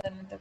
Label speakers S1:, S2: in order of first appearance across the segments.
S1: करने तक।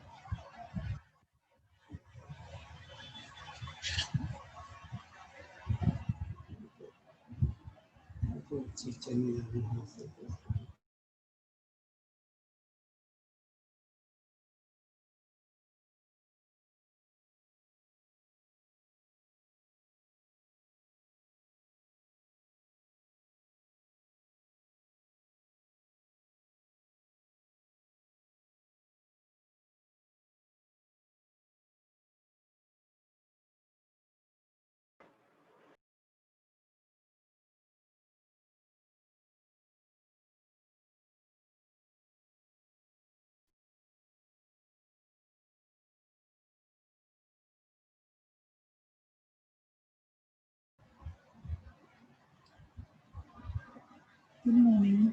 S1: Good morning.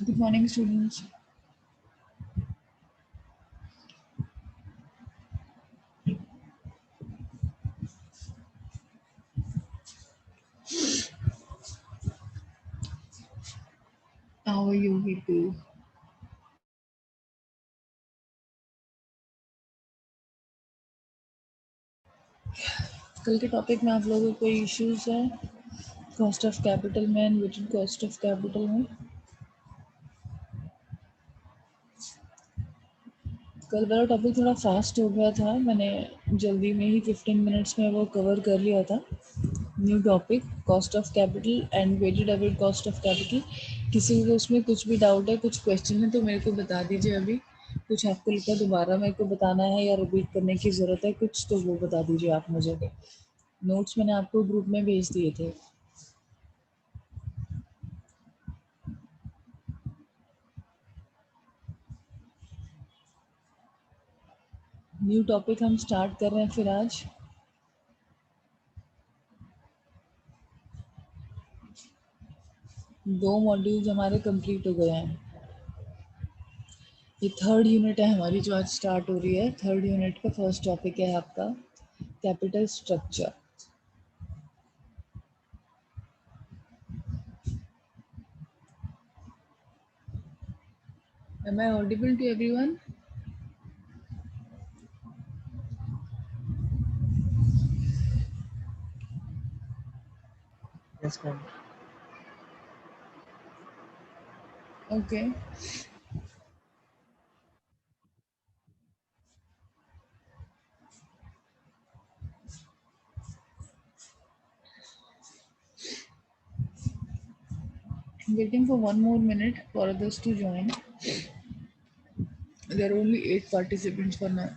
S1: Good morning students. How are you people? कल के टॉपिक में आप लोगों को कोई इश्यूज है कॉस्ट ऑफ कैपिटल में and weighted cost of capital में? कल वाला टॉपिक थोड़ा फास्ट हो गया था, मैंने जल्दी में ही 15 मिनट्स में वो कवर कर लिया था। New topic cost of capital and weighted average cost of capital. किसी को उसमें कुछ भी डाउट है, कुछ क्वेश्चन है तो मेरे को बता दीजिए। अभी कुछ आपको लगता है दोबारा मेरे को बताना है या रिपीट करने की ज़रूरत है कुछ, तो वो बता दीजिए आप मुझे। नोट्स मैंने आपको ग्रुप में भेज दिए थे। न्यू टॉपिक हम स्टार्ट कर रहे हैं फिर आज। दो मॉड्यूल्स हमारे कंप्लीट हो गए हैं। ये थर्ड यूनिट है हमारी जो आज स्टार्ट हो रही है। थर्ड यूनिट का फर्स्ट टॉपिक है आपका capital structure. Am I audible to everyone?
S2: Yes, ma'am.
S1: Okay. Waiting for one more minute for others to join. There are only 8 participants for now.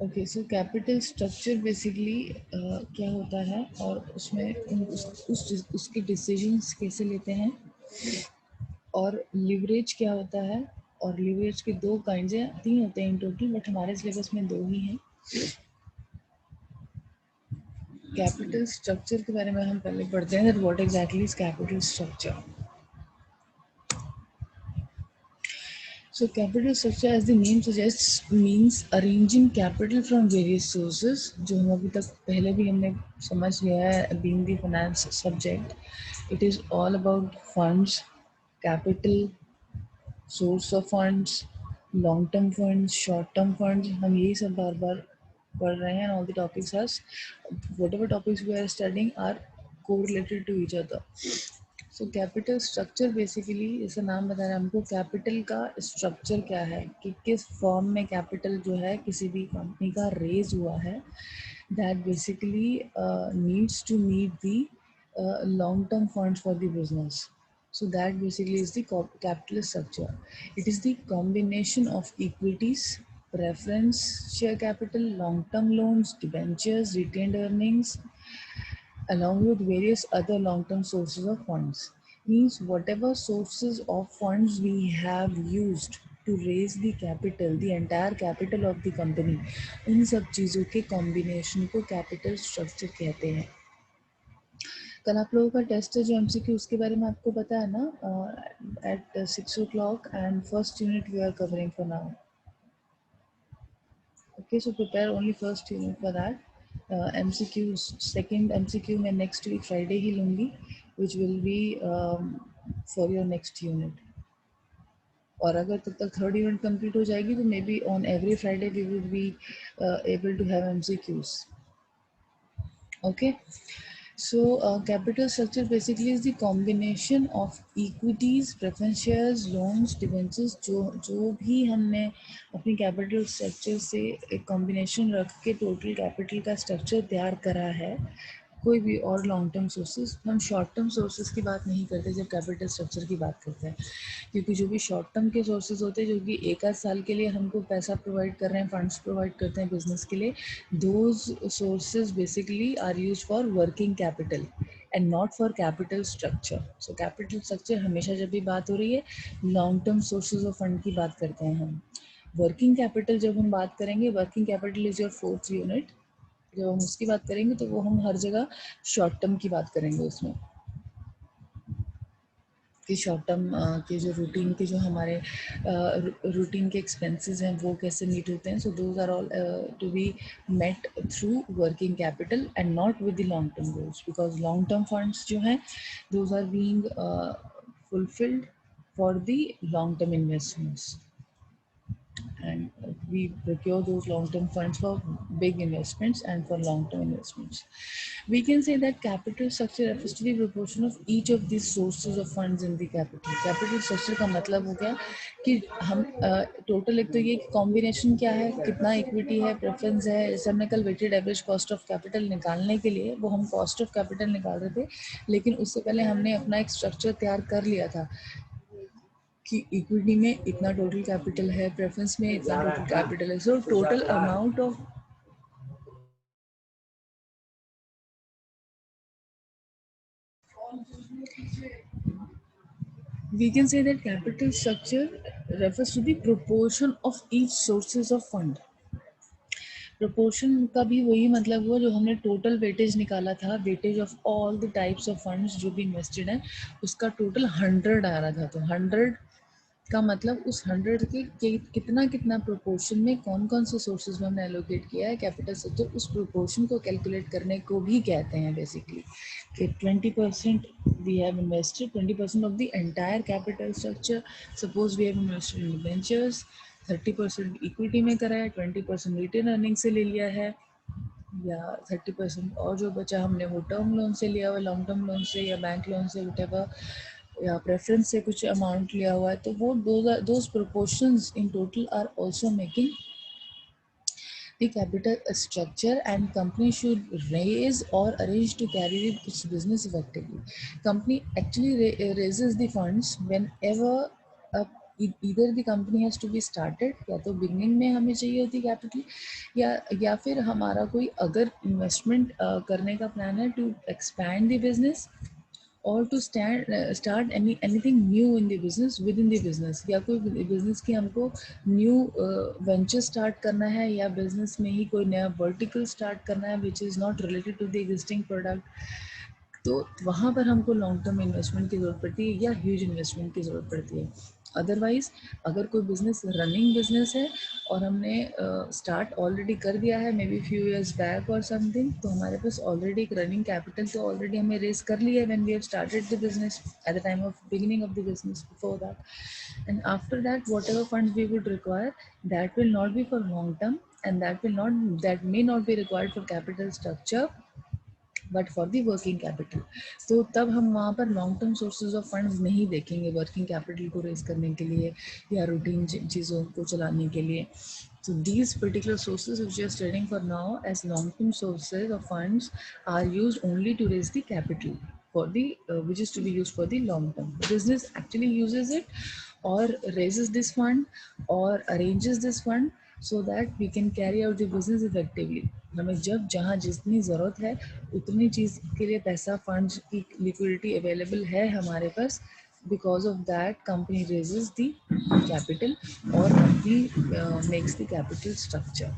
S1: Okay, so capital structure basically क्या होता है और उसमें उसके decisions कैसे लेते हैं, और लिवरेज क्या होता है। और लिवरेज के दो काइंड हैं, 3 होते हैं इन टोटल, बट हमारे सिलेबस में 2 ही हैं। कैपिटल स्ट्रक्चर के बारे में हम पहले पढ़ते हैं, that what exactly is capital structure. So capital structure, as the name suggests, means arranging capital from various sources, जो हम अभी तक पहले भी हमने समझ लिया है being the finance subject. It is all about funds, capital, source of funds, long term funds, short term funds. हम यही सब बार बार पढ़ रहे हैं, and all the topics has whatever topics we are studying are correlated to each other. So capital structure basically, जैसे नाम बता रहे हैं हमको, कैपिटल का स्ट्रक्चर क्या है कि किस फॉर्म में कैपिटल जो है किसी भी कंपनी का रेज हुआ है, that basically needs to meet the long term funds for the business. So that basically is the capital structure. It is the combination of equities, preference share capital, long-term loans, debentures, retained earnings, along with various other long-term sources of funds. Means whatever sources of funds we have used to raise the capital, the entire capital of the company, उन सब चीज़ों के combination को capital structure कहते हैं. कल आप लोगों का टेस्ट है जो एमसीक्यू उसके बारे में आपको पता है ना, at 6 o'clock and first unit we are covering for now. Okay, so prepare only first unit for that. MCQs second MCQ मैं next week Friday ही लूँगी, which will be for your next unit. और अगर तब तक third unit complete हो जाएगी तो maybe on every Friday we will be able to have MCQs. Okay. So capital structure basically is the combination of equities, preference shares, loans, debentures, जो भी हमने अपनी capital structure से एक combination रख के total capital का structure तैयार करा है, कोई भी और लॉन्ग टर्म सोर्सेज. हम शॉर्ट टर्म सोर्सेज की बात नहीं करते जब कैपिटल स्ट्रक्चर की बात करते हैं, क्योंकि जो भी शॉर्ट टर्म के सोर्सेज होते हैं जो कि एक आध साल के लिए हमको पैसा प्रोवाइड कर रहे हैं, फंड्स प्रोवाइड करते हैं बिजनेस के लिए, those sources basically are use for working capital and not for capital structure. So capital structure हमेशा जब भी बात हो रही है long term sources of fund की बात करते हैं हम. वर्किंग कैपिटल जब हम बात करेंगे, working capital is your fourth unit, जब हम उसकी बात करेंगे तो वो हम हर जगह शॉर्ट टर्म की बात करेंगे उसमें, कि शॉर्ट टर्म के जो रूटीन के जो हमारे रूटीन के एक्सपेंसेस हैं वो कैसे मीट होते हैं. So those are all to be met through working capital and not with the long term goals, because long term funds जो हैं those are being fulfilled for the long term investments and we procure those long-term funds for big investments and for long-term investments. We can say that capital structure refers to the proportion of each of these sources of funds in the capital. Capital structure का मतलब हो गया कि हम total एक तो ये combination क्या है, कितना इक्विटी है, प्रेफरेंस है. जैसे हमने कल weighted average cost of capital निकालने के लिए वो हम कॉस्ट ऑफ कैपिटल निकाल रहे थे, लेकिन उससे पहले हमने अपना एक स्ट्रक्चर तैयार कर लिया था कि इक्विटी में इतना टोटल कैपिटल है, प्रेफरेंस में इतना टोटल कैपिटल है. So total amount of we can say that capital structure refers to the proportion of each sources of fund. Proportion का भी वही मतलब हुआ जो हमने टोटल वेटेज निकाला था, weightage of all the types of funds जो भी इन्वेस्टेड हैं उसका टोटल 100 आ रहा था. तो 100 का मतलब उस 100 के कितना कितना प्रोपोर्शन में कौन कौन से सोर्सेज में हमने एलोकेट किया है कैपिटल स्ट्रक्चर, उस प्रोपोर्शन को कैलकुलेट करने को भी कहते हैं बेसिकली कि 20% we have invested 20% of the entire capital structure. Suppose we have invested in ventures, 30% equity में करा है, 20% रिटेन अर्निंग से ले लिया है, या 30% और जो बचा हमने वो टर्म लोन से लिया हुआ, लॉन्ग टर्म लोन से या बैंक लोन से, व्हाटएवर, या प्रेफरेंस से कुछ अमाउंट लिया हुआ है. तो वो those proportions in total are also making the capital structure, and company should raise or arrange to carry its business effectively. Company actually raises the funds whenever either the company has to be started, या तो beginning में हमें चाहिए होती capital, या फिर हमारा कोई अगर इन्वेस्टमेंट करने का प्लान है टू एक्सपैंड द बिजनेस और to start anything new in the business with in the business, या कोई बिजनेस की हमको न्यू वेंचर स्टार्ट करना है या बिजनेस में ही कोई नया वर्टिकल स्टार्ट करना है which is not related to the existing product, तो वहाँ पर हमको लॉन्ग टर्म इन्वेस्टमेंट की ज़रूरत पड़ती है या ह्यूज इन्वेस्टमेंट की ज़रूरत पड़ती है. अदरवाइज़ अगर कोई बिज़नेस रनिंग बिजनेस है और हमने स्टार्ट ऑलरेडी कर दिया है maybe few years back और समथिंग, तो हमारे पास ऑलरेडी एक रनिंग कैपिटल तो ऑलरेडी हमने रेस कर लिया है when we have started the business at the time of beginning of the business before that, and after that whatever funds we would require that will not be for long term and that may not be required for capital structure but for the working capital. तो तब हम वहाँ पर long term sources of funds नहीं देखेंगे working capital को raise करने के लिए या रूटीन चीज़ों को चलाने के लिए. So these particular sources which you are studying for now as long-term sources of funds are used only to raise the capital for the which is to be used for the long term. Business actually uses it or raises this fund or arranges this fund so that we can carry out the business effectively. हमें जब जहाँ जितनी ज़रूरत है उतनी चीज़ के लिए पैसा, फंड्स की लिक्विडिटी अवेलेबल है हमारे पास। Because of that company raises the capital और company makes the capital structure.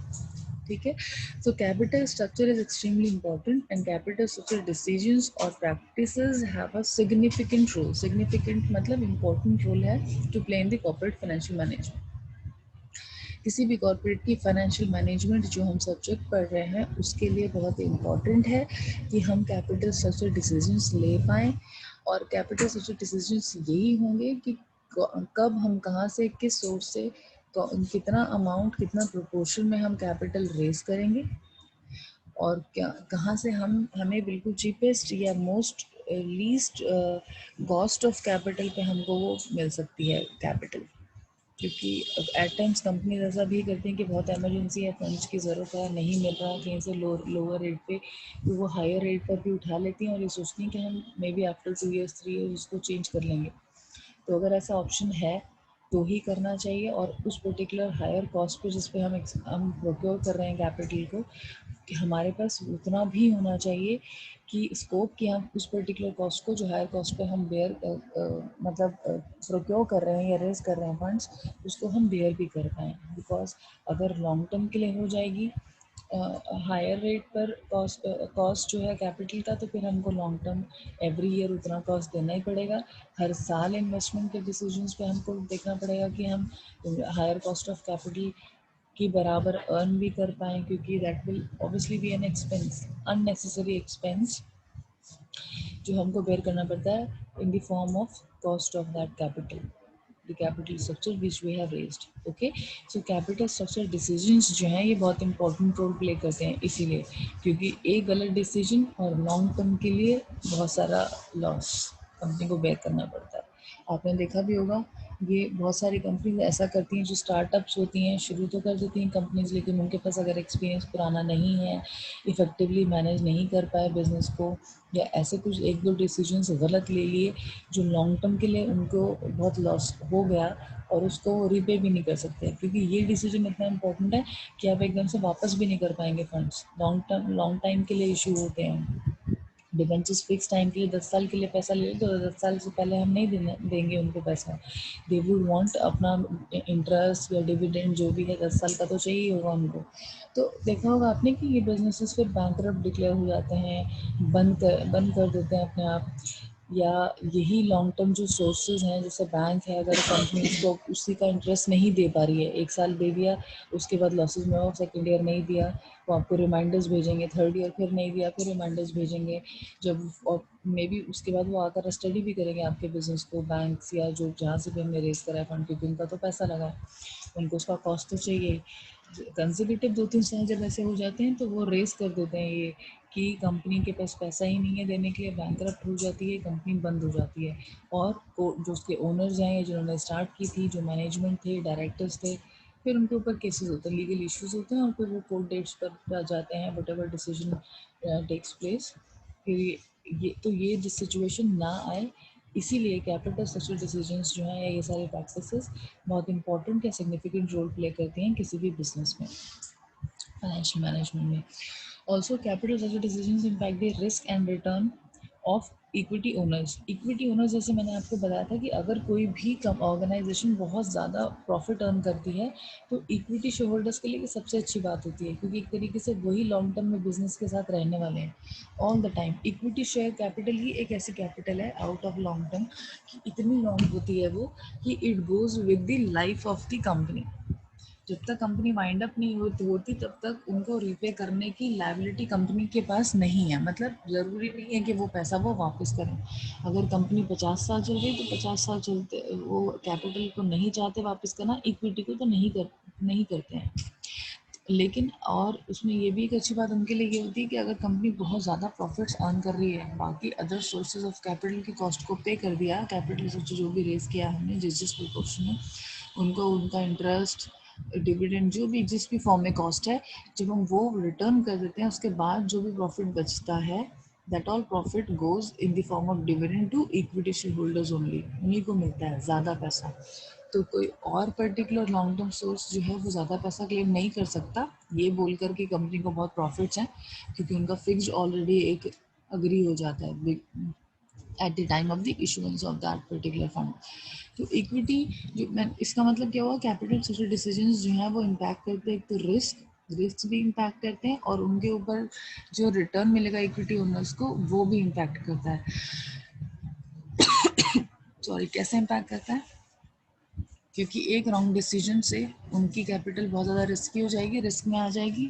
S1: ठीक है। So capital structure is extremely important and capital structure decisions और practices have a significant role. Significant मतलब important role है to play in the corporate financial management. किसी भी corporate की financial management जो हम सब्जेक्ट पढ़ रहे हैं उसके लिए बहुत इम्पॉर्टेंट है कि हम कैपिटल स्ट्रक्चर डिसीजंस ले पाएँ। और कैपिटल स्ट्रक्चर डिसीजंस यही होंगे कि कब हम कहाँ से, किस सोर्स से, कितना अमाउंट, कितना प्रोपोर्शन में हम कैपिटल रेज करेंगे और क्या, कहाँ से हमें बिल्कुल चीपेस्ट या most least cost of capital पे हमको वो मिल सकती है कैपिटल। क्योंकि एट टाइम्स कंपनीज ऐसा भी करती हैं कि बहुत इमरजेंसी है, फंड्स की ज़रूरत है, नहीं मिल रहा कहीं से लोअर रेट पे, तो वो हायर रेट पर भी उठा लेती हैं और ये सोचती हैं कि हम may be after 2 years 3 years उसको चेंज कर लेंगे। तो अगर ऐसा ऑप्शन है तो ही करना चाहिए। और उस पर्टिकुलर हायर कॉस्ट पे जिस पे हम प्रोक्योर कर रहे हैं कैपिटल को, कि हमारे पास उतना भी होना चाहिए कि स्कोप कि हम उस पर्टिकुलर कॉस्ट को जो हायर कॉस्ट पे हम बेयर मतलब प्रोक्योर कर रहे हैं या रेज कर रहे हैं फंड्स, उसको हम बेयर भी कर पाएँ। बिकॉज अगर लॉन्ग टर्म के लिए हो जाएगी हायर रेट पर कॉस्ट जो है कैपिटल का, तो फिर हमको लॉन्ग टर्म एवरी ईयर उतना कॉस्ट देना ही पड़ेगा। हर साल इन्वेस्टमेंट के डिसीजंस पे हमको देखना पड़ेगा कि हम हायर कॉस्ट ऑफ कैपिटल की बराबर अर्न भी कर पाएँ, क्योंकि that will obviously be an expense, unnecessary expense जो हमको बेयर करना पड़ता है in the form of cost of that capital, the capital structure which we have raised. Okay, so capital structure decisions जो हैं ये बहुत इंपॉर्टेंट रोल प्ले करते हैं, इसीलिए क्योंकि एक गलत डिसीजन और लॉन्ग टर्म के लिए बहुत सारा लॉस कंपनी को बेयर करना पड़ता है। आपने देखा भी होगा ये बहुत सारी कंपनीज ऐसा करती हैं जो स्टार्टअप्स होती हैं, शुरू तो कर देती हैं कंपनीज, लेकिन उनके पास अगर एक्सपीरियंस पुराना नहीं है, इफ़ेक्टिवली मैनेज नहीं कर पाए बिजनेस को, या ऐसे कुछ एक दो डिसीजंस गलत ले लिए जो लॉन्ग टर्म के लिए उनको बहुत लॉस हो गया और उसको रिपे भी नहीं कर सकते, क्योंकि ये डिसीजन इतना इंपॉर्टेंट है कि आप एकदम से वापस भी नहीं कर पाएंगे फंड्स। लॉन्ग टाइम के लिए इशू होते हैं। डिबेंचर्स फिक्स टाइम के लिए 10 साल के लिए पैसा ले लो, तो 10 साल से पहले हम नहीं देंगे उनको पैसा। दे वुड वांट अपना इंटरेस्ट या डिविडेंड जो भी है 10 साल का तो चाहिए होगा उनको। तो देखा होगा आपने कि ये बिजनेसेस फिर बैंकरप्ट डिक्लेयर हो जाते हैं, बंद कर देते हैं अपने आप। या यही लॉन्ग टर्म जो सोर्सेज हैं, जैसे बैंक है, अगर कंपनी उसको उसी का इंटरेस्ट नहीं दे पा रही है, 1 साल दे दिया उसके बाद लॉसेज में हो, सेकेंड ईयर नहीं दिया, वो आपको रिमाइंडर्स भेजेंगे, थर्ड ईयर फिर नहीं दिया फिर रिमाइंडर्स भेजेंगे। जब और मे बी उसके बाद वो आकर स्टडी भी करेंगे आपके बिजनेस को, बैंक्स या जो जहाँ से भी हमने रेज करा है फंड, क्योंकि उनका तो पैसा लगा है, उनको उसका कॉस्ट तो चाहिए। कंजर्वेटिव 2-3 साल जब ऐसे हो जाते हैं तो वो रेस कर देते हैं ये कि कंपनी के पास पैसा ही नहीं है देने के लिए, बैंकरप्ट हो जाती है, कंपनी बंद हो जाती है। और जो उसके ओनर्स हैं, जिन्होंने स्टार्ट की थी, जो मैनेजमेंट थे, डायरेक्टर्स थे, फिर उनके ऊपर केसेस होते हैं, लीगल इश्यूज होते हैं और फिर वो कोर्ट डेट्स पर जाते हैं, whatever decision takes place. फिर ये सिचुएशन ना आए, इसीलिए कैपिटल स्ट्रक्चर डिसीजंस जो हैं, ये सारे प्रैक्टिसेस बहुत इंपॉर्टेंट या सिग्निफिकेंट रोल प्ले करती हैं किसी भी बिजनेस में, फाइनेंशियल मैनेजमेंट में। Also capital structure decisions impact the risk and return of equity owners. Equity owners, जैसे मैंने आपको बताया था कि अगर कोई भी कम ऑर्गेनाइजेशन बहुत ज़्यादा प्रॉफिट अर्न करती है तो इक्विटी शेयर होल्डर्स के लिए ये सबसे अच्छी बात होती है, क्योंकि एक तरीके से वही लॉन्ग टर्म में बिजनेस के साथ रहने वाले हैं all the time. Equity share capital ही एक ऐसी कैपिटल है आउट ऑफ लॉन्ग टर्म कि इतनी लॉन्ग होती है वो कि it goes with the life of the company. जब तक कंपनी वाइंड अप नहीं होती तब तक उनको रीपे करने की लायबिलिटी कंपनी के पास नहीं है। मतलब ज़रूरी नहीं है कि वो पैसा वो वापस करें। अगर कंपनी 50 साल चल रही तो 50 साल चलते वो कैपिटल को नहीं चाहते वापस करना, इक्विटी को तो नहीं करते हैं। लेकिन और उसमें ये भी एक अच्छी बात उनके लिए ये होती है कि अगर कंपनी बहुत ज़्यादा प्रॉफिट्स अर्न कर रही है, बाकी अदर सोर्सेज ऑफ कैपिटल की कॉस्ट को पे कर दिया, कैपिटल से जो भी रेज किया हमने जिस प्रोपोर्शन में, उनको उनका इंटरेस्ट, डिविडेंड, जो भी जिस भी फॉर्म में कॉस्ट है, जब हम वो रिटर्न कर देते हैं उसके बाद जो भी प्रॉफिट बचता है, that all profit goes in the form of dividend to equity shareholders only. उन्हीं को मिलता है ज़्यादा पैसा। तो कोई और पर्टिकुलर लॉन्ग टर्म सोर्स जो है वो ज़्यादा पैसा क्लेम नहीं कर सकता ये बोल कर कि कंपनी को बहुत प्रॉफिट्स हैं, क्योंकि उनका फिक्स्ड ऑलरेडी एक अग्री हो जाता है eight the time of the issuance of that particular fund. तो इक्विटी जो मैं इसका मतलब क्या हुआ, कैपिटल स्ट्रक्चर डिसीजंस जो हैं वो इम्पैक्ट करते हैं, एक तो रिस्क भी इम्पैक्ट करते हैं और उनके ऊपर जो रिटर्न मिलेगा इक्विटी ओनर्स को वो भी इम्पैक्ट करता है। सॉरी, कैसे इम्पैक्ट करता है? क्योंकि एक रॉन्ग डिसीजन से उनकी कैपिटल बहुत ज़्यादा रिस्की हो जाएगी, रिस्क में आ जाएगी।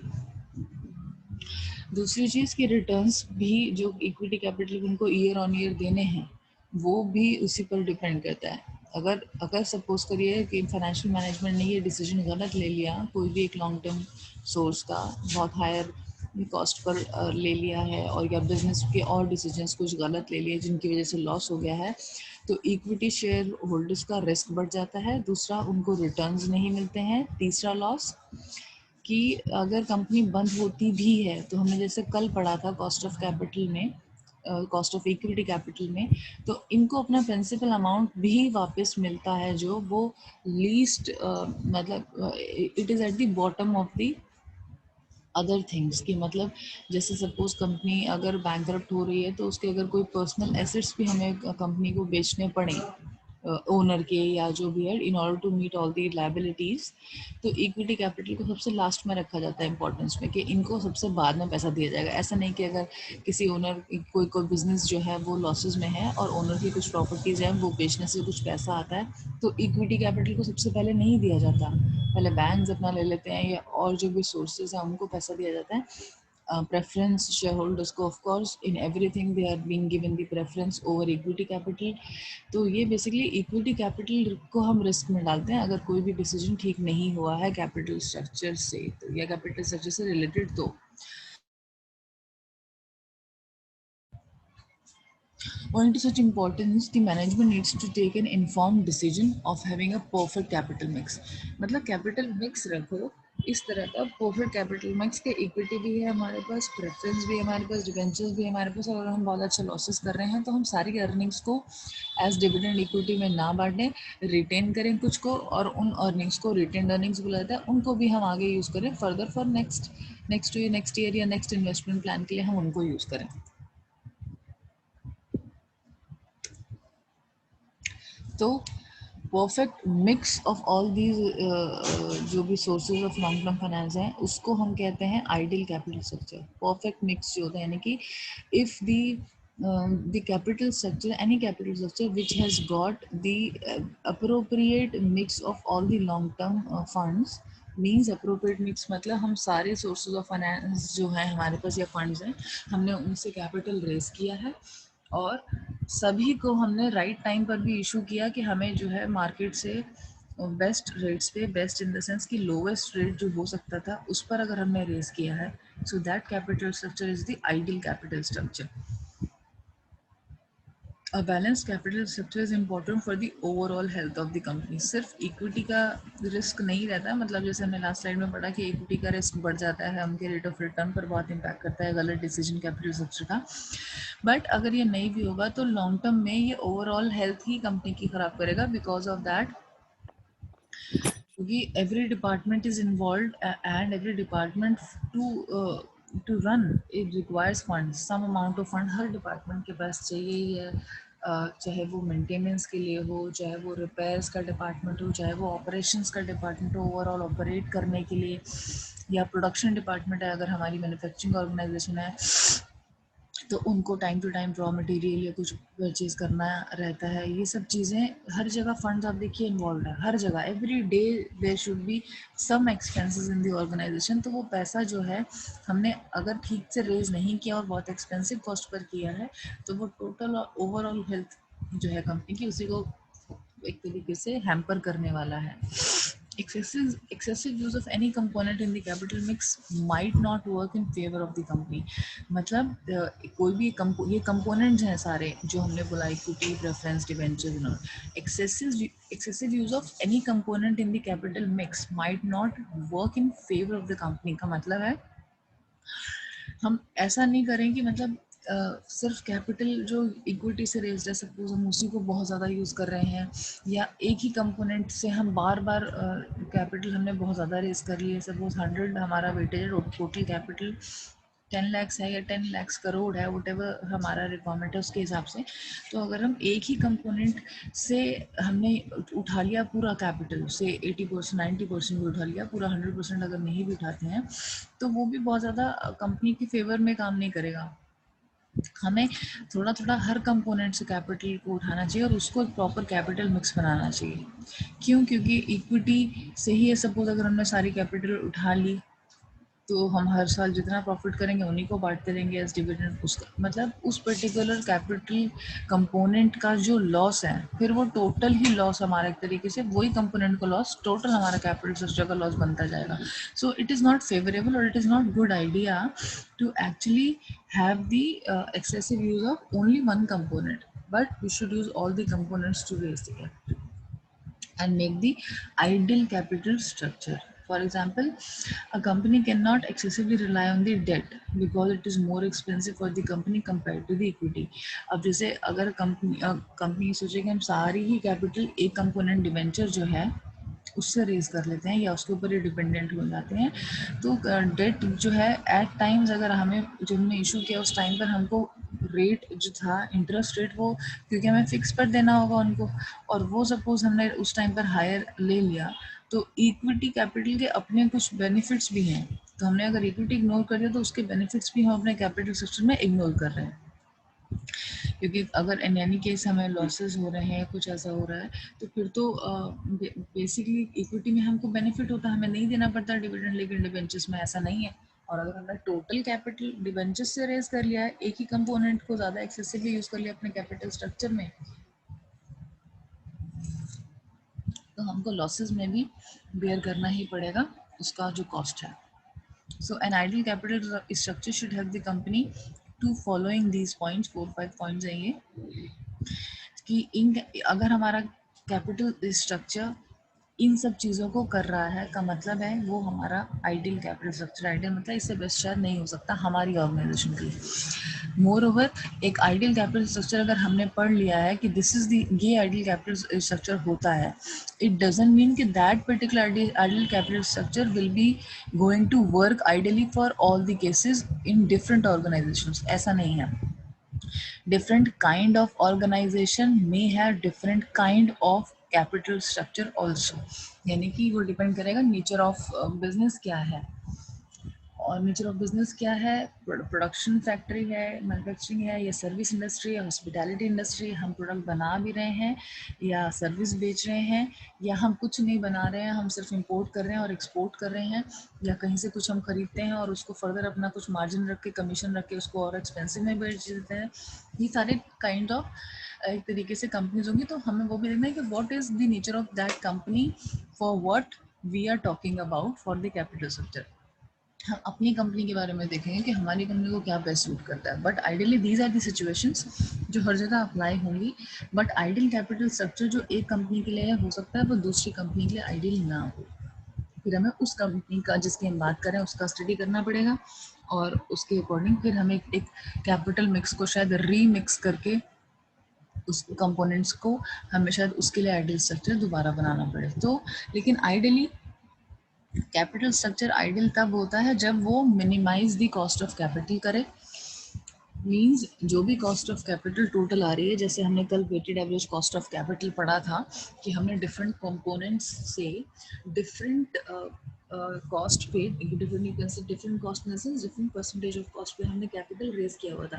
S1: दूसरी चीज़ कि रिटर्न्स भी जो इक्विटी कैपिटल उनको ईयर ऑन ईयर देने हैं वो भी उसी पर डिपेंड करता है। अगर अगर सपोज करिए कि फाइनेंशियल मैनेजमेंट ने ये डिसीजन गलत ले लिया, कोई भी एक लॉन्ग टर्म सोर्स का बहुत हायर कॉस्ट पर ले लिया है, और या बिजनेस के और डिसीजंस कुछ गलत ले लिए जिनकी वजह से लॉस हो गया है, तो इक्विटी शेयर होल्डर्स का रिस्क बढ़ जाता है। दूसरा, उनको रिटर्न्स नहीं मिलते हैं। तीसरा लॉस कि अगर कंपनी बंद होती भी है तो हमने जैसे कल पढ़ा था कॉस्ट ऑफ कैपिटल में, कॉस्ट ऑफ इक्विटी कैपिटल में, तो इनको अपना प्रिंसिपल अमाउंट भी वापस मिलता है जो वो लीस्ट मतलब it is at the bottom of the other things की। मतलब जैसे सपोज कंपनी अगर बैंकरप्ट हो रही है तो उसके अगर कोई पर्सनल एसेट्स भी हमें कंपनी को बेचने पड़े ओनर के या जो भी है, in order to meet all the liabilities, तो इक्विटी कैपिटल को सबसे लास्ट में रखा जाता है इंपॉर्टेंस में, कि इनको सबसे बाद में पैसा दिया जाएगा। ऐसा नहीं कि अगर किसी ओनर कोई बिजनेस जो है वो लॉसेज में है और ओनर की कुछ प्रॉपर्टीज़ हैं वो बेचने से कुछ पैसा आता है तो इक्विटी कैपिटल को सबसे पहले नहीं दिया जाता, पहले बैंक्स अपना ले लेते हैं या और जो भी सोर्सेज हैं उनको पैसा दिया जाता है। प्रेफरेंस शेयर होल्डर्स को of course in everything they are being given the preference over equity capital. तो ये बेसिकली इक्विटी कैपिटल को हम रिस्क में डालते हैं अगर कोई भी डिसीजन ठीक नहीं हुआ है कैपिटल स्ट्रक्चर से, तो या कैपिटल स्ट्रक्चर से रिलेटेड। तो owing to such importance, the management needs to take an informed decision of having a perfect capital mix। मतलब कैपिटल मिक्स रखो इस तरह का परफेक्ट कैपिटल मिक्स के, इक्विटी भी है हमारे पास, प्रेफरेंस भी है हमारे पास, डिवेंचर्स भी है हमारे पास, और अगर हम बहुत अच्छा लॉसेस कर रहे हैं तो हम सारी अर्निंग्स को एज डिविडेंड इक्विटी में ना बांटें, रिटेन करें कुछ को, और उन अर्निंग्स को रिटेन अर्निंग्स बोला जाता है, उनको भी हम आगे यूज़ करें फर्दर फॉर नेक्स्ट ईयर या नेक्स्ट इन्वेस्टमेंट प्लान के लिए हम उनको यूज़ करें। तो perfect mix of all these जो भी sources of long term finance हैं उसको हम कहते हैं ideal capital structure. Perfect mix जो होता है यानी कि if the capital structure, any capital structure which has got the appropriate mix of all the long term funds, means appropriate mix मतलब हम सारे सोर्सेज ऑफ फाइनेंस जो हैं हमारे पास या फंड्स हैं हमने उनसे कैपिटल रेज किया है, और सभी को हमने राइट टाइम पर भी इशू किया कि हमें जो है मार्केट से बेस्ट रेट्स पे, बेस्ट इन द सेंस कि लोवेस्ट रेट जो हो सकता था उस पर अगर हमने रेज किया है, so that capital structure is the ideal capital structure. A balance capital structure is important for the overall health of the company. सिर्फ इक्विटी का रिस्क नहीं रहता, मतलब जैसे हमने लास्ट स्लाइड में पढ़ा कि इक्विटी का रिस्क बढ़ जाता है, उनके रेट ऑफ रिटर्न पर बहुत इंपैक्ट करता है गलत डिसीजन कैपिटल स्ट्रक्चर का। बट अगर ये नहीं भी होगा तो लॉन्ग टर्म में ये ओवरऑल हेल्थ ही कंपनी की खराब करेगा, बिकॉज ऑफ दैट क्योंकि every department is involve and every department to run it requires fund, some amount of fund हर डिपार्टमेंट के पास चाहिए ही है। चाहे वो मेंटेनेंस के लिए हो, चाहे वो रिपेयर्स का डिपार्टमेंट हो, चाहे वो ऑपरेशंस का डिपार्टमेंट हो ओवरऑल ऑपरेट करने के लिए, या प्रोडक्शन डिपार्टमेंट है अगर हमारी मैन्युफैक्चरिंग ऑर्गेनाइजेशन है तो उनको time to time raw material या कुछ परचेज करना रहता है। ये सब चीज़ें हर जगह फंड्स आप देखिए इन्वॉल्व है, हर जगह every day there should be some expenses in the organization. तो वो पैसा जो है हमने अगर ठीक से रेज नहीं किया और बहुत एक्सपेंसिव कॉस्ट पर किया है तो वो टोटल ओवरऑल हेल्थ जो है कंपनी की उसी को एक तरीके से हैम्पर करने वाला है। Excessive use of any component in the capital mix might not work in favor of the company। मतलब कोई भी ये कंपोनेंट्स हैं सारे जो हमने बोला, equity, preference, debenture, excessive use of any component in the capital mix might not work in favor of the company का मतलब है हम ऐसा नहीं करें कि मतलब सिर्फ कैपिटल जो इक्विटी से रेज्ड है, सपोज हम उसी को बहुत ज़्यादा यूज़ कर रहे हैं, या एक ही कंपोनेंट से हम बार बार कैपिटल हमने बहुत ज़्यादा रेज कर लिए, सपोज 100 हमारा वेटेज है, टोटल कैपिटल 10 lakhs है या 10 lakhs करोड़ है, वट एवर हमारा रिक्वायरमेंट है उसके हिसाब से। तो अगर हम एक ही कंपोनेंट से हमने उठा लिया पूरा कैपिटल से 80% 90% भी उठा लिया, पूरा 100% अगर नहीं भी उठाते हैं, तो वो भी बहुत ज़्यादा कंपनी की फेवर में काम नहीं करेगा। हमें थोड़ा थोड़ा हर कंपोनेंट से कैपिटल को उठाना चाहिए और उसको एक प्रॉपर कैपिटल मिक्स बनाना चाहिए। क्यों? क्योंकि इक्विटी से ही सपोज अगर हमने सारी कैपिटल उठा ली, तो हम हर साल जितना प्रॉफिट करेंगे उन्हीं को बांटते रहेंगे एज डिविडेंड। उसका मतलब उस पर्टिकुलर कैपिटल कंपोनेंट का जो लॉस है, फिर वो टोटल ही लॉस हमारा, एक तरीके से वही कंपोनेंट का लॉस टोटल हमारा कैपिटल स्ट्रक्चर का लॉस बनता जाएगा। So it is not favourable और it is not good idea to actually have the excessive use of only one component, but we should use all the components to raise the capital and make the ideal capital structure. For example, a company cannot excessively rely on the debt because it is more expensive for the company compared to the equity. अब जैसे अगर company सोचे कि हम सारी ही capital एक component debenture जो है उससे रेज कर लेते हैं या उसके ऊपर ही डिपेंडेंट हो जाते हैं, तो डेट जो है एट टाइम्स अगर हमें जब हमने इशू किया उस टाइम पर हमको रेट जो था इंटरेस्ट रेट, वो क्योंकि हमें फिक्स पर देना होगा उनको, और वो सपोज हमने उस टाइम पर हायर ले लिया, तो इक्विटी कैपिटल के अपने कुछ बेनिफिट्स भी हैं। तो हमने अगर इक्विटी इग्नोर कर दिया तो उसके बेनिफिट्स भी हम अपने कैपिटल स्ट्रक्चर में इग्नोर कर रहे हैं। क्योंकि अगर इन एनी केस हमें लॉसेस हो रहे हैं, कुछ ऐसा हो रहा है, तो फिर तो बेसिकली इक्विटी में हमको बेनिफिट होता है, हमें नहीं देना पड़ता डिविडेंड, लेकिन डिबेंचर्स में ऐसा नहीं है। और अगर हमने टोटल कैपिटल डिबेंचर्स से रेज कर लिया है, एक ही कंपोनेंट को ज़्यादा एक्सेसिवली यूज़ कर लिया अपने कैपिटल स्ट्रक्चर में, तो हमको लॉसेस में भी बेयर करना ही पड़ेगा उसका जो कॉस्ट है। So an ideal capital structure should help the company to following these points, 4-5 points हैं ये, कि इन अगर हमारा कैपिटल स्ट्रक्चर इन सब चीज़ों को कर रहा है का मतलब है वो हमारा आइडियल कैपिटल स्ट्रक्चर। आइडियल मतलब इससे बेस्ट शायद नहीं हो सकता हमारी ऑर्गेनाइजेशन के लिए। मोर ओवर, एक आइडियल कैपिटल स्ट्रक्चर अगर हमने पढ़ लिया है कि दिस इज दी, ये आइडियल कैपिटल स्ट्रक्चर होता है, इट डजंट मीन कि that particular ideal capital structure will be going to work ideally for all the cases in different organizations. ऐसा नहीं है। Different kind of organization may have different kind of capital structure also, यानी कि वो depend करेगा nature of business क्या है, और नेचर ऑफ बिजनेस क्या है, प्रोडक्शन फैक्ट्री है, मैन्युफैक्चरिंग है, या सर्विस इंडस्ट्री है, हॉस्पिटैलिटी इंडस्ट्री, हम प्रोडक्ट बना भी रहे हैं या सर्विस बेच रहे हैं, या हम कुछ नहीं बना रहे हैं, हम सिर्फ इंपोर्ट कर रहे हैं और एक्सपोर्ट कर रहे हैं, या कहीं से कुछ हम खरीदते हैं और उसको फर्दर अपना कुछ मार्जिन रख के, कमीशन रख के उसको और एक्सपेंसिव में बेच देते हैं। ये सारे काइंड ऑफ एक तरीके से कंपनीज होंगी। तो हमें वो भी देखना है कि what is the nature of that company for what we are talking about for the capital structure. हम अपनी कंपनी के बारे में देखेंगे कि हमारी कंपनी को क्या बेस्ट सूट करता है, but ideally these are the situations जो हर जगह अप्लाई होंगी। बट आइडियल कैपिटल स्ट्रक्चर जो एक कंपनी के लिए हो सकता है वो दूसरी कंपनी के लिए आइडियल ना हो। फिर हमें उस कंपनी का जिसकी हम बात करें उसका स्टडी करना पड़ेगा, और उसके अकॉर्डिंग फिर हमें एक कैपिटल मिक्स को शायद रीमिक्स करके उस कंपोनेंट्स को हमें शायद उसके लिए आइडियल स्ट्रक्चर दोबारा बनाना पड़े। तो लेकिन आइडियली कैपिटल स्ट्रक्चर आइडियल तब होता है जब वो minimize the cost of capital करे। मींस जो भी कॉस्ट ऑफ कैपिटल टोटल आ रही है, जैसे हमने कल weighted average cost of capital पढ़ा था कि हमने डिफरेंट कंपोनेंट्स से डिफरेंट कॉस्ट पे, डिफरेंट कॉस्ट में से डिफरेंट परसेंटेज ऑफ कॉस्ट पे हमने कैपिटल रेज किया हुआ था।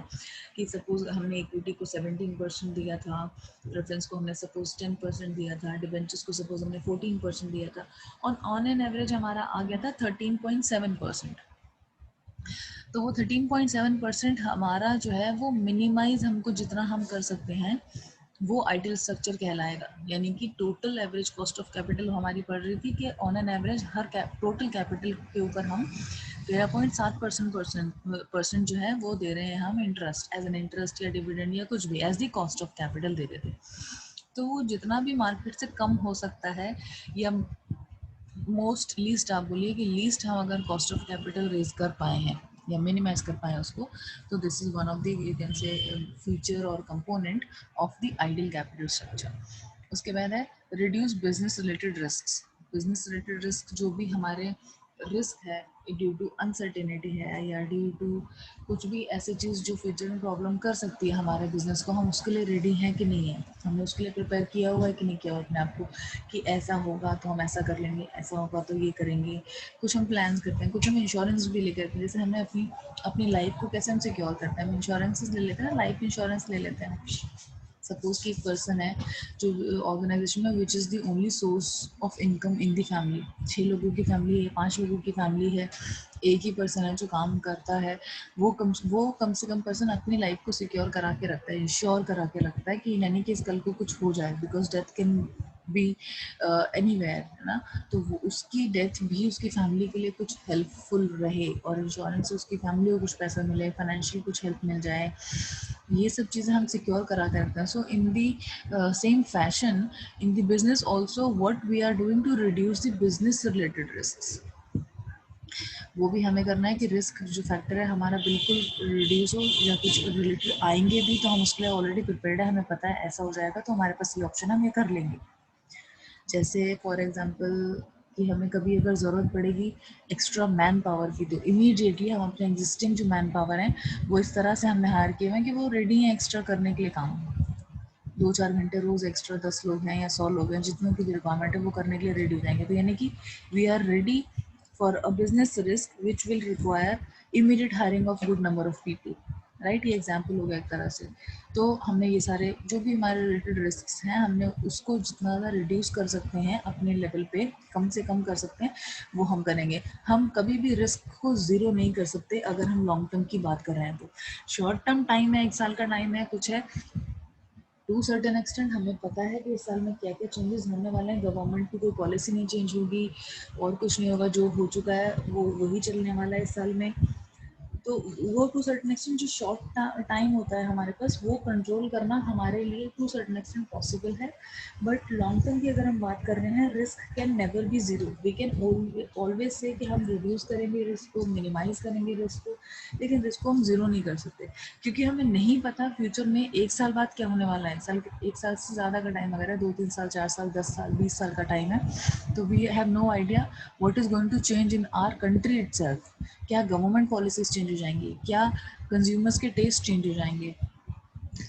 S1: कि सपोज हमने इक्विटी को 17% दिया था, प्रेफरेंस को हमने सपोज 10% दिया था, डिबेंचर्स को सपोज हमने 14% दिया था, और ऑन एन एवरेज हमारा आ गया था 13.7%। तो वो 13.7% हमारा जो है वो मिनिमाइज हमको जितना हम कर सकते हैं वो आइडियल स्ट्रक्चर कहलाएगा। यानी कि total average cost of capital हमारी पड़ रही थी कि on an average her total capital के ऊपर हम 13.7% जो है वो दे रहे हैं हम इंटरेस्ट, एज एन इंटरेस्ट या डिविडेंड या कुछ भी as the cost of capital दे रहे थे। तो वो जितना भी मार्केट से कम हो सकता है, या मोस्ट लीस्ट आप बोलिए कि लीस्ट हम अगर कॉस्ट ऑफ कैपिटल रेज कर पाए हैं या मिनिमाइज कर पाए उसको, तो this is one of the you can say feature और component of the ideal capital structure. उसके बाद है reduce business related risk. Business related risk जो भी हमारे रिस्क है ड्यू टू अनसर्टेनिटी है या ड्यू टू कुछ भी ऐसी चीज़ जो फ्यूचर में प्रॉब्लम कर सकती है हमारे बिजनेस को, हम उसके लिए रेडी हैं कि नहीं है, हमने उसके लिए प्रिपेयर किया हुआ है कि नहीं किया हुआ अपने आप को, कि ऐसा होगा तो हम ऐसा कर लेंगे, ऐसा होगा तो ये करेंगे। कुछ हम प्लान्स करते हैं, कुछ हम इंश्योरेंस भी लेकर करते हैं, जैसे हमने अपनी अपनी लाइफ को कैसे हम सिक्योर करते हैं, हम इंश्योरेंसेस ले लेते हैं, लाइफ इंश्योरेंस ले लेते हैं। सपोज कि एक पर्सन है जो ऑर्गेनाइजेशन में which is the only source of income in the family, 6 लोगों की फैमिली है, 5 लोगों की फैमिली है, एक ही पर्सन है जो काम करता है, वो कम से कम पर्सन अपनी लाइफ को सिक्योर करा के रखता है, इंश्योर करा के रखता है कि यानी कि इस कल को कुछ हो जाए, because death can be anywhere, है ना। तो वो उसकी डेथ भी उसकी फैमिली के लिए कुछ हेल्पफुल रहे और इंश्योरेंस से उसकी फैमिली को कुछ पैसा मिले, फाइनेंशियल कुछ हेल्प मिल जाए, ये सब चीज़ें हम सिक्योर करा के रखते हैं। So in the same fashion in the business also what we are doing to reduce the business related risk, वो भी हमें करना है कि रिस्क जो फैक्टर है हमारा बिल्कुल रिड्यूस हो, या कुछ रिलेटेड आएंगे भी तो हम उसके लिए ऑलरेडी प्रिपेयर्ड है, हमें पता है ऐसा हो जाएगा तो हमारे पास ये ऑप्शन हम ये कर लेंगे। जैसे फॉर एग्जांपल कि हमें कभी अगर ज़रूरत पड़ेगी एक्स्ट्रा मैन पावर की, तो इमीडिएटली हम अपने एग्जिस्टिंग जो मैन पावर हैं वो इस तरह से हमने हायर किए हैं कि वो रेडी हैं एक्स्ट्रा करने के लिए काम, 2-4 घंटे रोज़ एक्स्ट्रा 10 लोग हैं या 100 लोग हैं, जितने की भी रिक्वायरमेंट है वो करने के लिए रेडी हो जाएंगे। तो यानी कि we are ready for a business risk which will require immediate hiring of good number of people, right. ये एग्जाम्पल हो गया एक तरह से। तो हमने ये सारे जो भी हमारे रिलेटेड रिस्क हैं हमने उसको जितना ज़्यादा रिड्यूस कर सकते हैं अपने लेवल पे, कम से कम कर सकते हैं वो हम करेंगे। हम कभी भी रिस्क को ज़ीरो नहीं कर सकते अगर हम लॉन्ग टर्म की बात कर रहे हैं। तो शॉर्ट टर्म टाइम है, 1 साल का टाइम है, कुछ है, टू सर्टेन एक्सटेंट हमें पता है कि इस साल में क्या क्या चेंजेस होने वाले हैं, गवर्नमेंट की कोई पॉलिसी नहीं चेंज होगी और कुछ नहीं होगा, जो हो चुका है वो वही चलने वाला है इस साल में। तो वो टू सर्टेन एक्सटेंट जो शॉर्ट टाइम होता है हमारे पास वो कंट्रोल करना हमारे लिए टू सर्टेन एक्सटेंट पॉसिबल है। बट लॉन्ग टर्म की अगर हम बात कर रहे हैं, risk can never be zero, we can always say कि हम रिड्यूस करेंगे रिस्क को, मिनिमाइज करेंगे रिस्क को, लेकिन रिस्क को हम जीरो नहीं कर सकते क्योंकि हमें नहीं पता फ्यूचर में 1 साल बाद क्या होने वाला है। 1 साल से ज़्यादा का टाइम अगर है, 2-3 साल, 4 साल, 10 साल, 20 साल का टाइम है, तो we have no idea what is going to change in our country itself. क्या गवर्नमेंट पॉलिसीज चेंज हो जाएंगी, क्या कंज्यूमर्स के टेस्ट चेंज हो जाएंगे,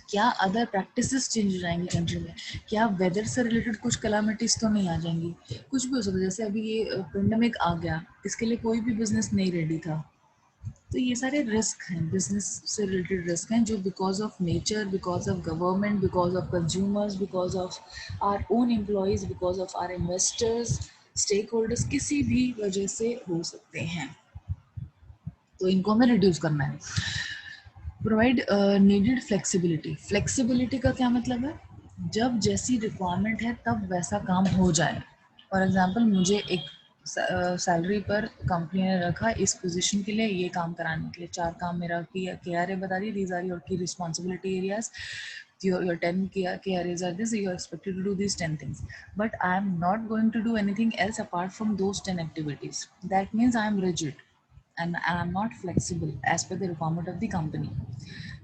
S1: क्या अदर प्रैक्टिसेस चेंज हो जाएंगी कंट्री में, क्या वेदर से रिलेटेड कुछ कलामिटीज तो नहीं आ जाएंगी, कुछ भी हो सकता है। जैसे अभी ये पेंडेमिक आ गया, इसके लिए कोई भी बिजनेस नहीं रेडी था। तो ये सारे रिस्क हैं, बिजनेस से रिलेटेड रिस्क हैं जो because of nature, because of government, because of consumers, because of our own employees, because of our investors, stakeholders, किसी भी वजह से हो सकते हैं। तो इनको हमें रिड्यूस करना है। Provide needed flexibility. फ्लेक्सिबिलिटी का क्या मतलब है, जब जैसी रिक्वायरमेंट है तब वैसा काम हो जाए। फॉर एग्जांपल मुझे एक सैलरी पर कंपनी ने रखा इस पोजीशन के लिए, ये काम कराने के लिए, 4 काम मेरा के आर ए बता दी, दीज आर योर की responsibility areas, your 10 key areas are this, you are expected to do these 10 things, but I am not going to do anything else apart from those 10 activities. That means I am rigid and I am not flexible as per the requirement of the company.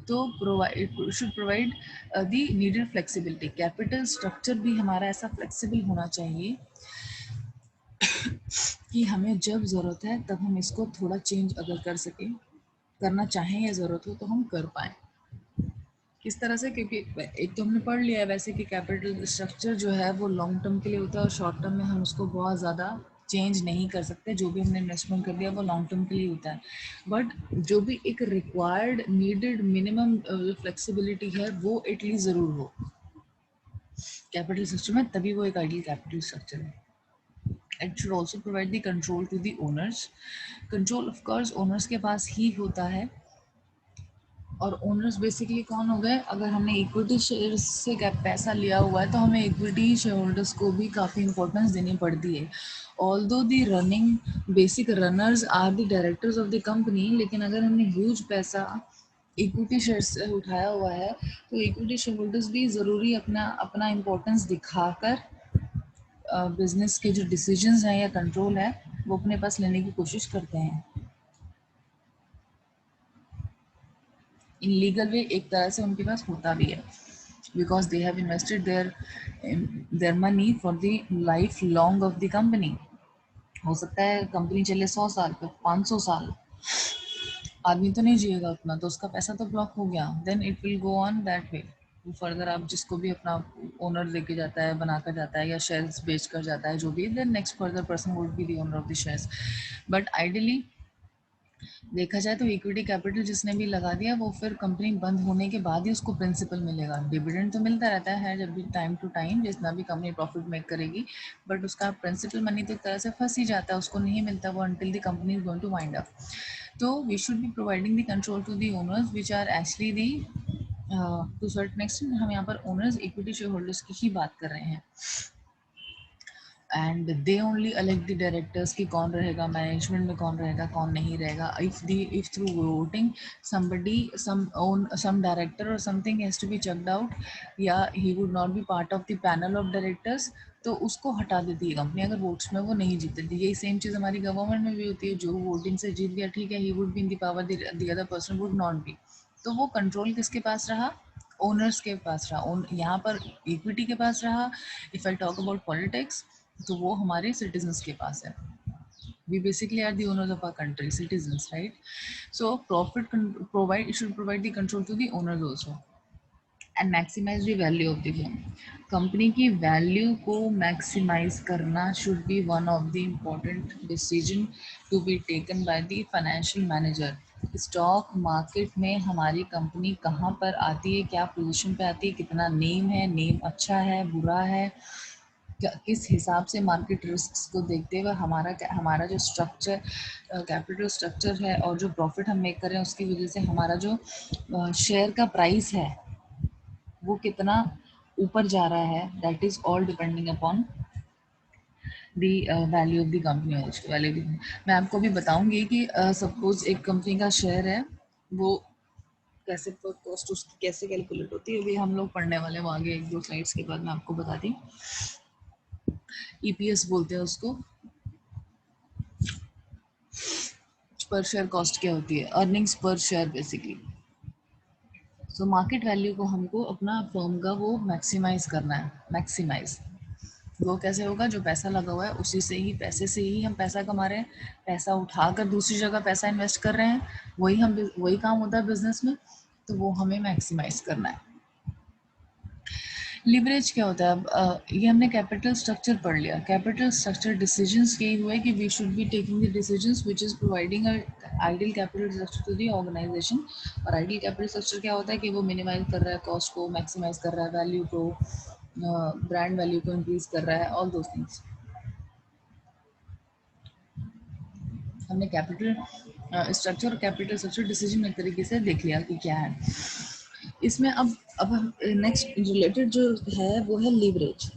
S1: तो provide should provide the needed flexibility. Capital structure भी हमारा ऐसा flexible होना चाहिए कि हमें जब ज़रूरत है तब हम इसको थोड़ा चेंज अगर कर सकें, करना चाहें या ज़रूरत हो तो हम कर पाएँ। किस तरह से, क्योंकि एक तो हमने पढ़ लिया है वैसे कि कैपिटल स्ट्रक्चर जो है वो लॉन्ग टर्म के लिए होता है और शॉर्ट टर्म में हम उसको बहुत ज़्यादा चेंज नहीं कर सकते, जो भी हमने इन्वेस्टमेंट कर दिया वो लॉन्ग टर्म के लिए होता है। बट जो भी एक रिक्वायर्ड नीडेड मिनिमम फ्लेक्सिबिलिटी है वो एटलीस्ट ज़रूर हो कैपिटल स्ट्रक्चर में, तभी वो एक आइडियल कैपिटल स्ट्रक्चर है। It should also provide the control to the owners. Control of course owners के पास ही होता है, और ओनर्स बेसिकली कौन हो गए, अगर हमने इक्विटी शेयर से क्या पैसा लिया हुआ है तो हमें इक्विटी शेयर होल्डर्स को भी काफ़ी इंपॉर्टेंस देनी पड़ती है। Although the running basic runners are the directors of the company, लेकिन अगर हमने ह्यूज पैसा इक्विटी शेयर से उठाया हुआ है तो इक्विटी शेयर होल्डर्स भी ज़रूरी अपना अपना इम्पोर्टेंस दिखाकर बिजनेस के जो डिसीजंस हैं या कंट्रोल है वो अपने पास लेने की कोशिश करते हैं। इन लीगल वे एक तरह से उनके पास होता भी है, because they have invested their money for the life long off the company. हो सकता है कंपनी चले 100 साल पे, 500 साल, आदमी तो नहीं जिएगा उतना, तो उसका पैसा तो ब्लॉक हो गया। Then it will go on that way. Further आप जिसको भी अपना ओनर लेके जाता है, बना कर जाता है, या शेयर्स बेच कर जाता है, जो भी, then next further person would be the owner of the shares. But ideally देखा जाए तो इक्विटी कैपिटल जिसने भी लगा दिया, वो फिर कंपनी बंद होने के बाद ही उसको प्रिंसिपल मिलेगा। डिविडेंड तो मिलता रहता है जब भी टाइम टू टाइम, जितना भी कंपनी प्रॉफिट मेक करेगी, बट उसका प्रिंसिपल मनी तो एक तरह से फंस ही जाता है, उसको नहीं मिलता वो until the company is going to wind up. तो we should be providing the control to the owners which are actually the to certain extent हम यहाँ पर owners equity shareholders की ही बात कर रहे हैं, and they only elect the directors कि कौन रहेगा मैनेजमेंट में, कौन रहेगा कौन नहीं रहेगा। If through voting somebody some director or something has to be checked out, या he would not be part of the panel of directors, तो उसको हटा देती है कंपनी अगर वोट्स में वो नहीं जीतती। यही सेम चीज़ हमारी गवर्नमेंट में भी होती है, जो वोटिंग से जीत गया ठीक है, he would be in the power, the other person would not be. तो वो कंट्रोल किसके पास रहा? ओनर्स के पास रहा। यहाँ पर इक्विटी के पास रहा। If I talk about politics, तो वो हमारे सिटीजन्स के पास है। We basically are the owners of our country, citizens, right? So profit should provide the control to the owners also, and maximize the value of the firm. Company की value को maximise करना should be one of the important decision to be taken by the financial manager. Stock market में हमारी company कहाँ पर आती है, क्या पोजीशन पे आती है, कितना नेम है, नेम अच्छा है बुरा है, किस हिसाब से मार्केट रिस्क को देखते हुए हमारा जो स्ट्रक्चर, कैपिटल स्ट्रक्चर है, और जो प्रॉफिट हम मेक कर रहे हैं उसकी वजह से हमारा जो शेयर का प्राइस है वो कितना ऊपर जा रहा है, that is all depending upon the value of the company. Value मैं आपको भी बताऊंगी कि सपोज एक कंपनी का शेयर है, वो कैसे कॉस्ट उसकी कैसे कैलकुलेट होती है, अभी हम लोग पढ़ने वाले हैं, आगे एक दो स्लाइड्स के बाद मैं आपको बताती हूँ। ईपीएस बोलते हैं उसको, पर शेयर कॉस्ट क्या होती है, अर्निंग्स पर share basically. So market value को हमको अपना फर्म का वो मैक्सिमाइज करना है। मैक्सिमाइज वो कैसे होगा? जो पैसा लगा हुआ है उसी से ही, पैसे से ही हम पैसा कमा रहे हैं, पैसा उठाकर दूसरी जगह पैसा इन्वेस्ट कर रहे हैं, वही काम होता है बिजनेस में, तो वो हमें मैक्सिमाइज करना है। लिवरेज क्या होता है? अब ये हमने कैपिटल स्ट्रक्चर पढ़ लिया। कैपिटल स्ट्रक्चर डिसीजंस यही हुए कि we should be taking the decisions which is providing a ideal capital structure to the organization. और आइडियल कैपिटल स्ट्रक्चर क्या होता है कि वो मिनिमाइज कर रहा है कॉस्ट को, मैक्सिमाइज कर रहा है वैल्यू को, ब्रांड वैल्यू को इंक्रीज कर रहा है, ऑल दोज थिंग्स। हमने कैपिटल स्ट्रक्चर और कैपिटल स्ट्रक्चर डिसीजन एक तरीके से देख लिया कि क्या है इसमें। अब हम नेक्स्ट रिलेटेड जो है वो है लीवरेज।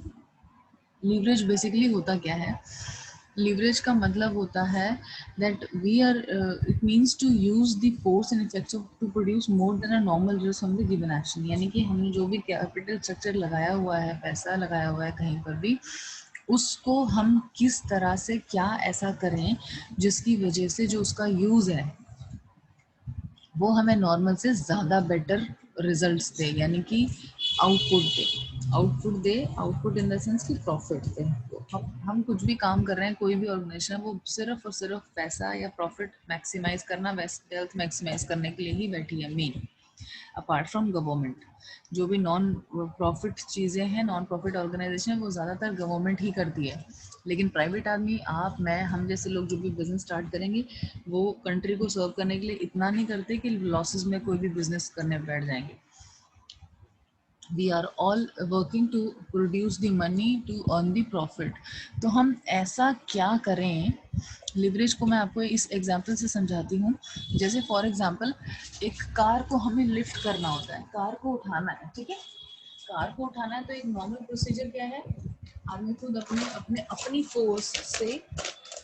S1: लीवरेज बेसिकली होता क्या है? लीवरेज का मतलब होता है that we are it means to use the force and effects to produce more than a normal results from the given action. यानी कि हमने जो भी कैपिटल स्ट्रक्चर लगाया हुआ है, पैसा लगाया हुआ है कहीं पर भी, उसको हम किस तरह से क्या ऐसा करें जिसकी वजह से जो उसका यूज़ है वो हमें नॉर्मल से ज़्यादा बेटर रिजल्ट्स दे, यानी कि आउटपुट इन द सेंस कि प्रॉफिट दे। तो हम कुछ भी काम कर रहे हैं, कोई भी ऑर्गेनाइजेशन है, वो सिर्फ और सिर्फ पैसा या प्रॉफिट मैक्सिमाइज करना, वेल्थ मैक्सिमाइज करने के लिए ही बैठी है मेन, अपार्ट फ्रॉम गवर्नमेंट। जो भी नॉन प्रॉफिट चीज़ें हैं, नॉन प्रॉफिट ऑर्गेनाइजेशन है, वो ज़्यादातर गवर्नमेंट ही करती है। लेकिन प्राइवेट आदमी, आप, मैं, हम जैसे लोग जो भी बिजनेस स्टार्ट करेंगे, वो कंट्री को सर्व करने के लिए इतना नहीं करते कि लॉसेस में कोई भी बिजनेस करने बैठ जाएंगे। We are all working to produce the money to earn the profit. तो हम ऐसा क्या करें? लिवरेज को मैं आपको इस एग्जांपल से समझाती हूँ। जैसे फॉर एग्जांपल, एक कार को हमें लिफ्ट करना होता है, कार को उठाना है, ठीक है? कार को उठाना है तो एक नॉर्मल प्रोसीजर क्या है? आदमी खुद अपनी फोर्स से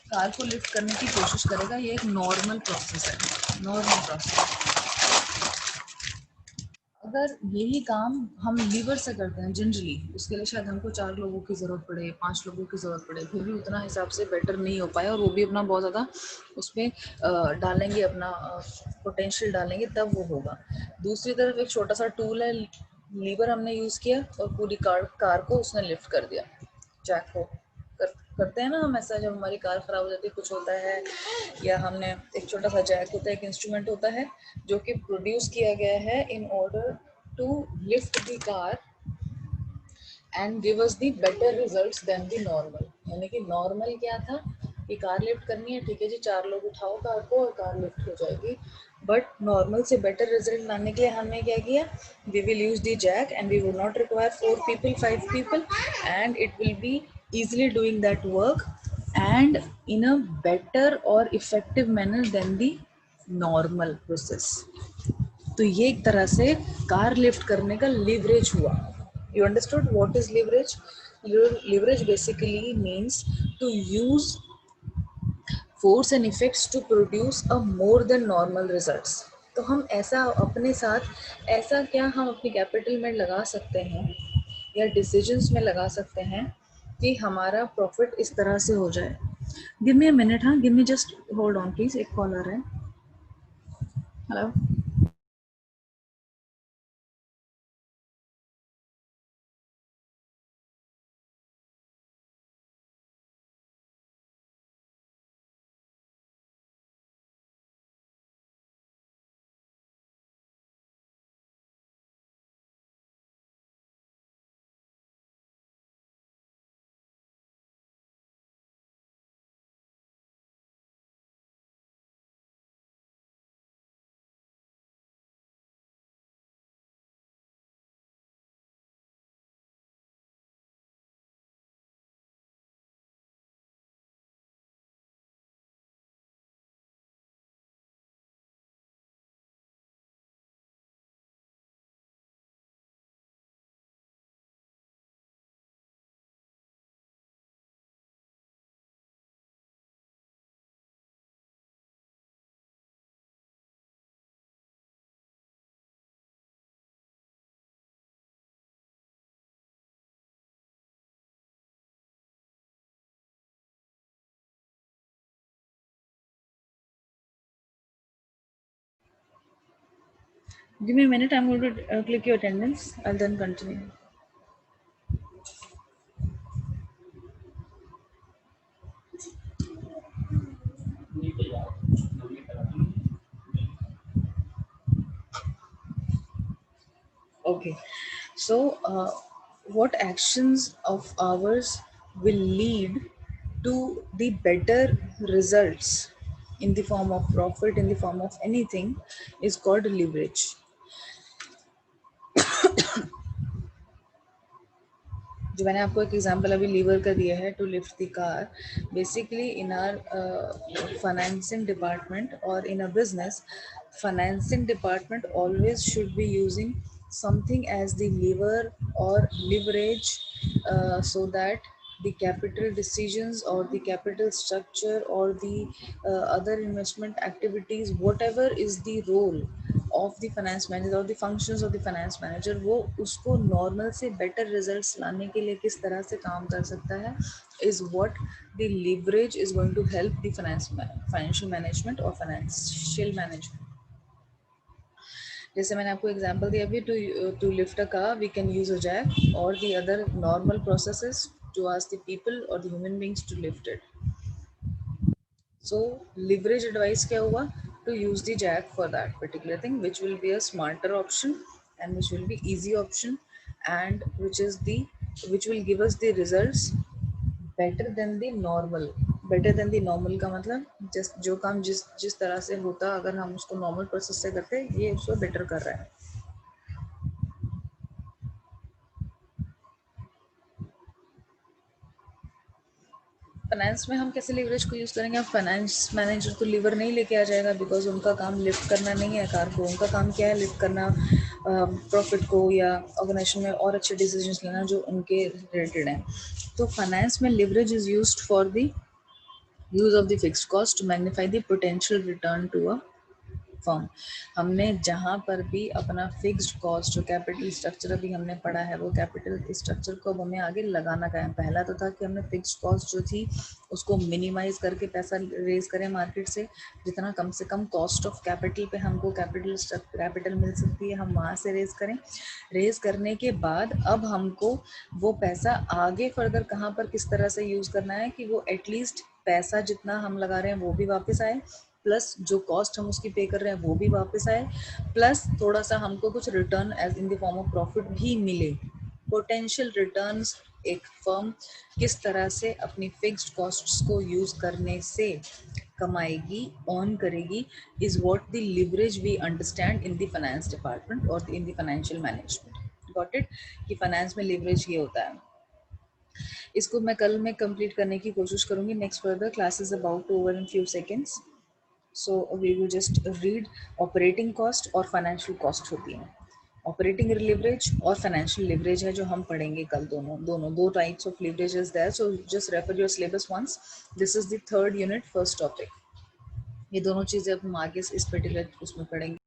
S1: कार को लिफ्ट करने की कोशिश करेगा। ये एक नॉर्मल प्रोसेस है, नॉर्मल प्रोसेस। अगर यही काम हम लीवर से करते हैं जनरली, उसके लिए शायद हमको 4 लोगों की ज़रूरत पड़े, 5 लोगों की ज़रूरत पड़े, फिर भी उतना हिसाब से बेटर नहीं हो पाया, और वो भी अपना बहुत ज़्यादा उसमें डालेंगे, अपना पोटेंशियल डालेंगे तब वो होगा। दूसरी तरफ एक छोटा सा टूल है, लीवर हमने यूज़ किया और पूरी कार को उसने लिफ्ट कर दिया, जैक को करते हैं ना हम ऐसा, जब हमारी कार ख़राब हो जाती है, कुछ होता है, या हमने एक छोटा सा जैक होता है, एक इंस्ट्रूमेंट होता है जो कि प्रोड्यूस किया गया है in order to lift the car and give us the better results than the normal. यानी कि नॉर्मल क्या था कि कार लिफ्ट करनी है, ठीक है जी, 4 लोग उठाओ कार को और कार लिफ्ट हो जाएगी, बट नॉर्मल से बेटर रिजल्ट लाने के लिए हमने क्या किया, we will use the jack and we will not require 4 people 5 people, and it will be easily doing that work and in a better or effective manner than the normal process। तो ये एक तरह से car lift करने का leverage हुआ। You understood what is leverage? Leverage basically means to use force and effects to produce a more than normal results. तो हम ऐसा अपने साथ, ऐसा क्या हम अपनी कैपिटल में लगा सकते हैं या डिसीजंस में लगा सकते हैं कि हमारा प्रॉफिट इस तरह से हो जाए। गिव मी अ मिनट, हाँ, give me just hold on please, एक कॉलर है। Hello. Give me a minute. I'm going to click your attendance. I'll then continue. Okay. So, what actions of ours will lead to the better results in the form of profit, in the form of anything, is called leverage. जो मैंने आपको एक example अभी liver का दिया है, to lift the car, basically in our financing department और in a business, financing department always should be using something as the lever or leverage, so that the capital decisions or the capital structure or the other investment activities, whatever is the role of the finance manager or the functions of the finance manager, वो उसको normal से better results लाने के लिए किस तरह से काम कर सकता है, is what the leverage is going to help the financial management or financial management। जैसे मैंने आपको एग्जांपल दिया अभी, to lift a car we can use a jack और the other normal processes to ask the people और the human beings to lift it. So leverage advice क्या हुआ? To use the jack for that particular thing, which will be a smarter option and which will be easy option, and which will give us the results better than the normal। better than the normal का मतलब just जो काम जिस जिस तरह से होता, अगर हम उसको normal process से करते, ये उसको better कर रहा है। फाइनेंस में हम कैसे लीवरेज को यूज़ करेंगे? अब फाइनेंस मैनेजर तो लीवर नहीं लेके आ जाएगा, बिकॉज उनका काम लिफ्ट करना नहीं है कार को। उनका काम क्या है? लिफ्ट करना प्रॉफिट को या ऑर्गेनाइजेशन में और अच्छे डिसीजंस लेना जो उनके रिलेटेड हैं। तो फाइनेंस में leverage is used for the use of the fixed cost to magnify the potential return to a firm. हमने जहाँ पर भी अपना फिक्स्ड कॉस्ट जो कैपिटल स्ट्रक्चर अभी हमने पढ़ा है वो कैपिटल स्ट्रक्चर को अब हमें आगे लगाना का है। पहला तो था कि हमने फिक्स्ड कॉस्ट जो थी उसको मिनिमाइज करके पैसा रेज करें मार्केट से, जितना कम से कम कॉस्ट ऑफ कैपिटल पे हमको कैपिटल मिल सकती है हम वहाँ से रेज करें। रेज करने के बाद अब हमको वो पैसा आगे फर्दर कहाँ पर किस तरह से यूज़ करना है कि वो एटलीस्ट पैसा जितना हम लगा रहे हैं वो भी वापस आए, प्लस जो कॉस्ट हम उसकी पे कर रहे हैं वो भी वापस आए, प्लस थोड़ा सा हमको कुछ return as in the form of profit भी मिले। पोटेंशियल रिटर्न्स एक फर्म किस तरह से अपनी फिक्स्ड कॉस्ट्स को यूज करने से कमाएगी, ऑन करेगी, is what the leverage we understand in the finance department और in the financial management. Got it कि फाइनेंस में लिवरेज ये होता है। इसको मैं कल में कंप्लीट करने की कोशिश करूंगी। Next further class is about to over in few seconds, so we will just read operating cost और फाइनेंशियल कॉस्ट होती है। ऑपरेटिंग लिवरेज और फाइनेंशियल लिवरेज है जो हम पढ़ेंगे कल। दोनों दो types of leverage is there, so just refer your syllabus once. This is the third unit, first topic. ये दोनों चीजें अब हम आगे इस पर्टिकुलर उसमें पढ़ेंगे।